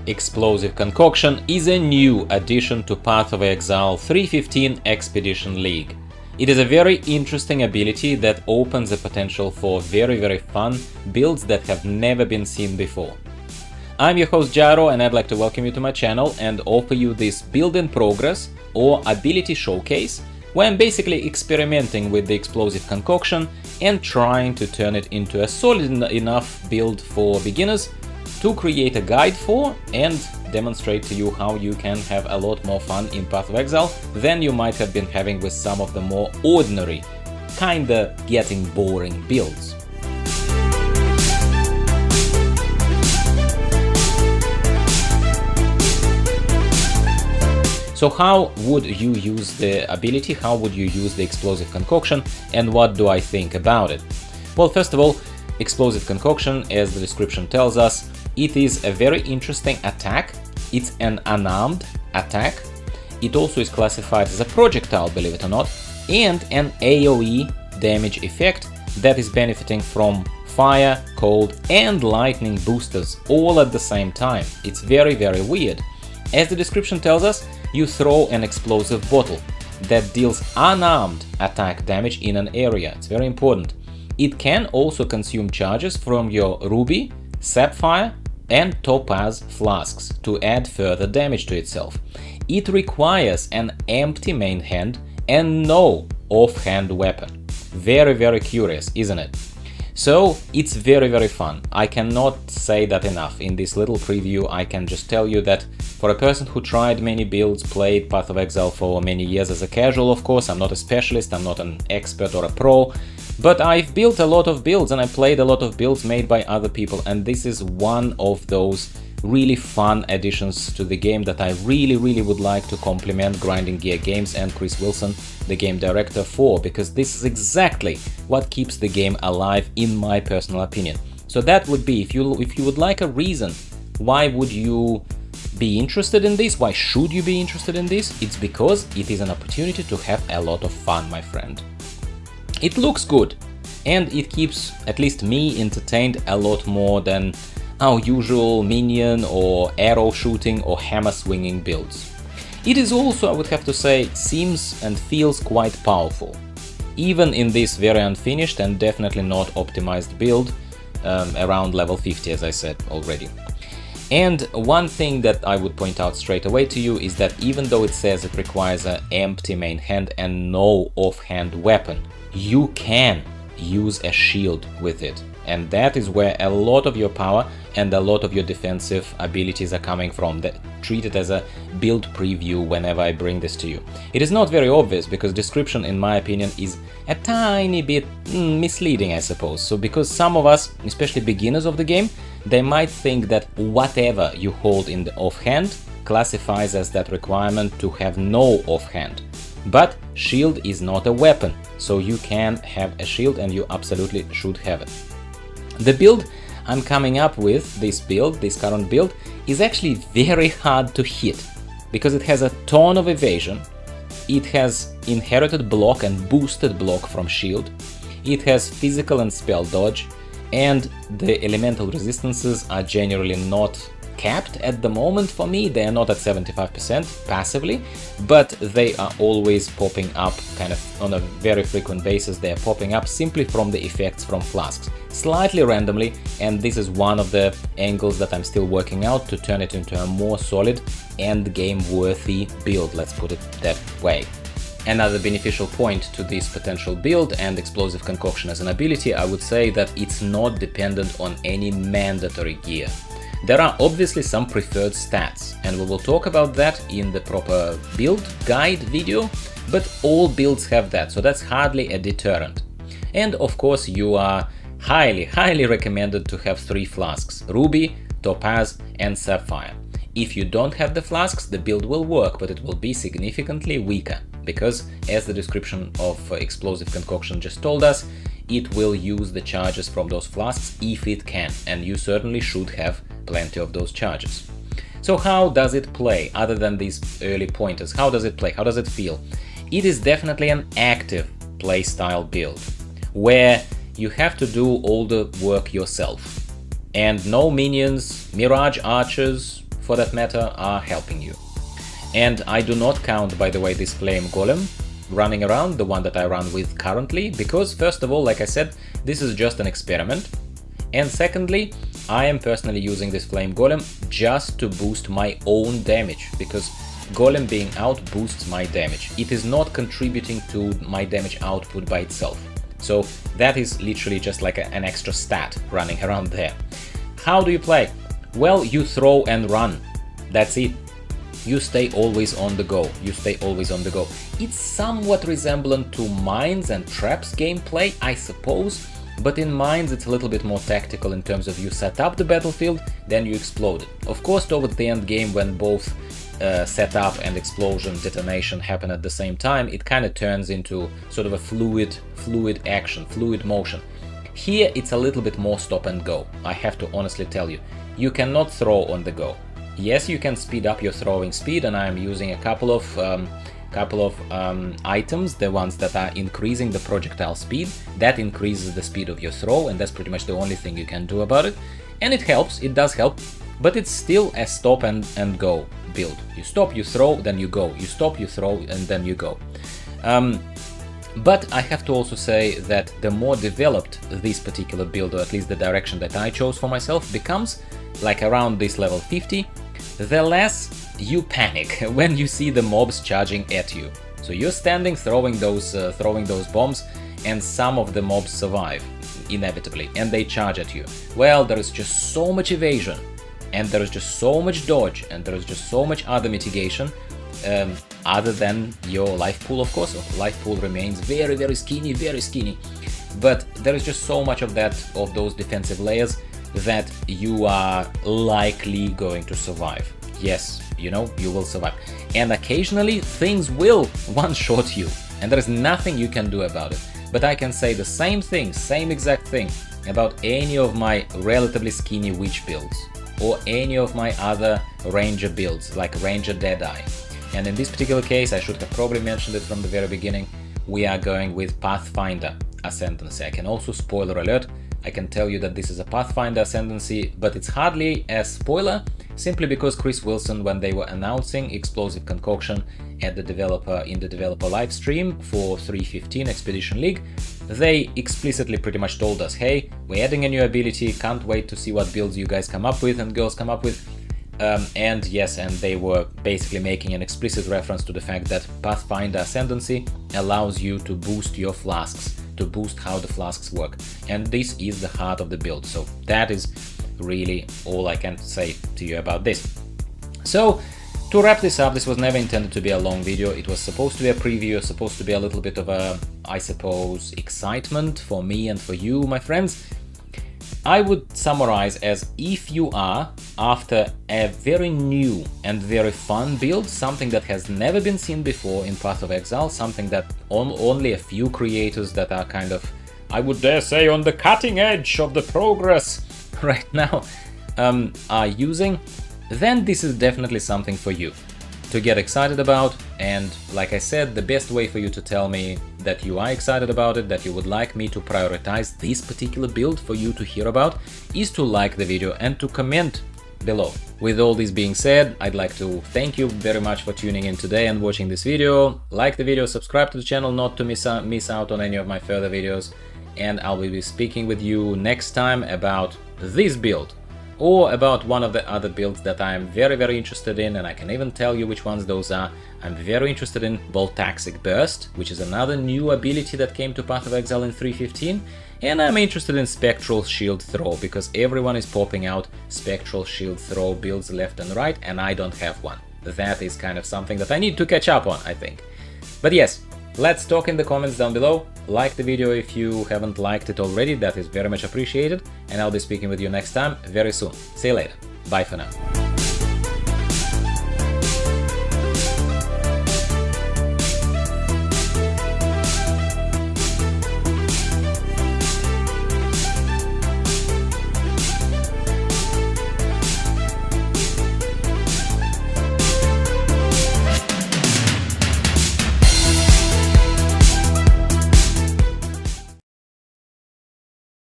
Explosive Concoction is a new addition to Path of Exile 3.15 Expedition League. It is a very interesting ability that opens the potential for very fun builds that have never been seen before. I'm your host Gyro, and I'd like to welcome you to my channel and offer you this build in progress or ability showcase, where I'm basically experimenting with the Explosive Concoction and trying to turn it into a solid enough build for beginners to create a guide for and demonstrate to you how you can have a lot more fun in Path of Exile than you might have been having with some of the more ordinary, kinda getting boring builds. So how would you use the ability, how would you use the Explosive Concoction, and what do I think about it? Well, first of all, Explosive Concoction, as the description tells us, it is a very interesting attack. It's an unarmed attack. It also is classified as a projectile, believe it or not, and an AoE damage effect that is benefiting from fire, cold, and lightning boosters all at the same time. It's very weird. As the description tells us, you throw an explosive bottle that deals unarmed attack damage in an area. It's very important. It can also consume charges from your ruby, sapphire, and topaz flasks to add further damage to itself. It requires an empty main hand and no offhand weapon. Very curious, isn't it? So it's very fun. I cannot say that enough. In this little preview, I can just tell you that for a person who tried many builds, played Path of Exile for many years as a casual, of course, I'm not a specialist, I'm not an expert or a pro, but I've built a lot of builds and I played a lot of builds made by other people, and this is one of those really fun additions to the game that I really would like to compliment Grinding Gear Games and Chris Wilson, the game director, for, because this is exactly what keeps the game alive in my personal opinion. So that would be, if you would like a reason why would you be interested in this, why should you be interested in this, it's because it is an opportunity to have a lot of fun, my friend. It looks good, and it keeps at least me entertained a lot more than our usual minion or arrow shooting or hammer swinging builds. It is also, I would have to say, seems and feels quite powerful, even in this very unfinished and definitely not optimized build around level 50, as I said already. And one thing that I would point out straight away to you is that even though it says it requires an empty main hand and no offhand weapon, you can use a shield with it. And that is where a lot of your power and a lot of your defensive abilities are coming from. Treat it as a build preview whenever I bring this to you. It is not very obvious because description, in my opinion, is a tiny bit misleading, I suppose. So because some of us, especially beginners of the game, they might think that whatever you hold in the offhand classifies as that requirement to have no offhand. But shield is not a weapon, so you can have a shield and you absolutely should have it. The build I'm coming up with, this current build, is actually very hard to hit because it has a ton of evasion, it has inherited block and boosted block from shield, it has physical and spell dodge, and the elemental resistances are generally not capped at the moment for me. They are not at 75% passively, but they are always popping up kind of on a very frequent basis. They are popping up simply from the effects from flasks, slightly randomly, and this is one of the angles that I'm still working out to turn it into a more solid end game worthy build, let's put it that way. Another beneficial point to this potential build and Explosive Concoction as an ability, I would say that it's not dependent on any mandatory gear. There are obviously some preferred stats, and we will talk about that in the proper build guide video, but all builds have that, so that's hardly a deterrent. And of course you are highly recommended to have 3 flasks: ruby, topaz, and sapphire. If you don't have the flasks, the build will work, but it will be significantly weaker, because as the description of Explosive Concoction just told us, it will use the charges from those flasks if it can, and you certainly should have plenty of those charges. So how does it play, other than these early pointers? How does it play? How does it feel? It is definitely an active playstyle build, where you have to do all the work yourself. And no minions, mirage archers, for that matter, are helping you. And I do not count, by the way, this flame golem running around, the one that I run with currently, because first of all, like I said, this is just an experiment. And secondly, I am personally using this flame golem just to boost my own damage, because golem being out boosts my damage. It is not contributing to my damage output by itself. So that is literally just like an extra stat running around there. How do you play? Well, you throw and run. That's it. You stay always on the go. You stay always on the go. It's somewhat resemblant to Mines and Traps gameplay, I suppose, but in Mines it's a little bit more tactical in terms of you set up the battlefield, then you explode it. Of course, towards the end game, when both setup and explosion detonation happen at the same time, it kind of turns into sort of a fluid action, fluid motion. Here it's a little bit more stop and go, I have to honestly tell you. You cannot throw on the go. Yes, you can speed up your throwing speed, and I am using a couple of items, the ones that are increasing the projectile speed. That increases the speed of your throw, and that's pretty much the only thing you can do about it. And it helps, it does help, but it's still a stop and go build. You stop, you throw, then you go. You stop, you throw, and then you go. But I have to also say that the more developed this particular build, or at least the direction that I chose for myself, becomes, like around this level 50, the less you panic when you see the mobs charging at you. So you're standing, throwing those bombs, and some of the mobs survive, inevitably, and they charge at you. Well, there is just so much evasion, and there is just so much dodge, and there is just so much other mitigation, other than your life pool, of course. Life pool remains very, very skinny, but there is just so much of those defensive layers that you are likely going to survive. Yes, you know, you will survive. And occasionally things will one-shot you, and there is nothing you can do about it. But I can say the same thing, same exact thing, about any of my relatively skinny witch builds, or any of my other ranger builds, like Ranger Deadeye. And in this particular case, I should have probably mentioned it from the very beginning, we are going with Pathfinder Ascendancy. I can also, spoiler alert, I can tell you that this is a Pathfinder Ascendancy, but it's hardly a spoiler, simply because Chris Wilson, when they were announcing Explosive Concoction in the developer live stream for 3.15 Expedition League, they explicitly pretty much told us, hey, we're adding a new ability, can't wait to see what builds you guys come up with and girls come up with. And yes, and they were basically making an explicit reference to the fact that Pathfinder Ascendancy allows you to boost your flasks, to boost how the flasks work. And this is the heart of the build, so that is really all I can say to you about this. So, to wrap this up, this was never intended to be a long video. It was supposed to be a preview, supposed to be a little bit of a, I suppose, excitement for me and for you, my friends. I would summarize as, if you are after a very new and very fun build, something that has never been seen before in Path of Exile, something that only a few creators that are kind of, I would dare say, on the cutting edge of the progress right now are using, then this is definitely something for you to get excited about. And like I said, the best way for you to tell me that you are excited about it, that you would like me to prioritize this particular build for you to hear about, is to like the video and to comment below. With all this being said, I'd like to thank you very much for tuning in today and watching this video. Like the video, subscribe to the channel not to miss out on any of my further videos, and I will be speaking with you next time about this build, or about one of the other builds that I am very, very interested in, and I can even tell you which ones those are. I'm very interested in Voltaxic Burst, which is another new ability that came to Path of Exile in 3.15, and I'm interested in Spectral Shield Throw, because everyone is popping out Spectral Shield Throw builds left and right, and I don't have one. That is kind of something that I need to catch up on, I think. But yes, let's talk in the comments down below. Like the video if you haven't liked it already, that is very much appreciated, and I'll be speaking with you next time very soon. See you later. Bye for now.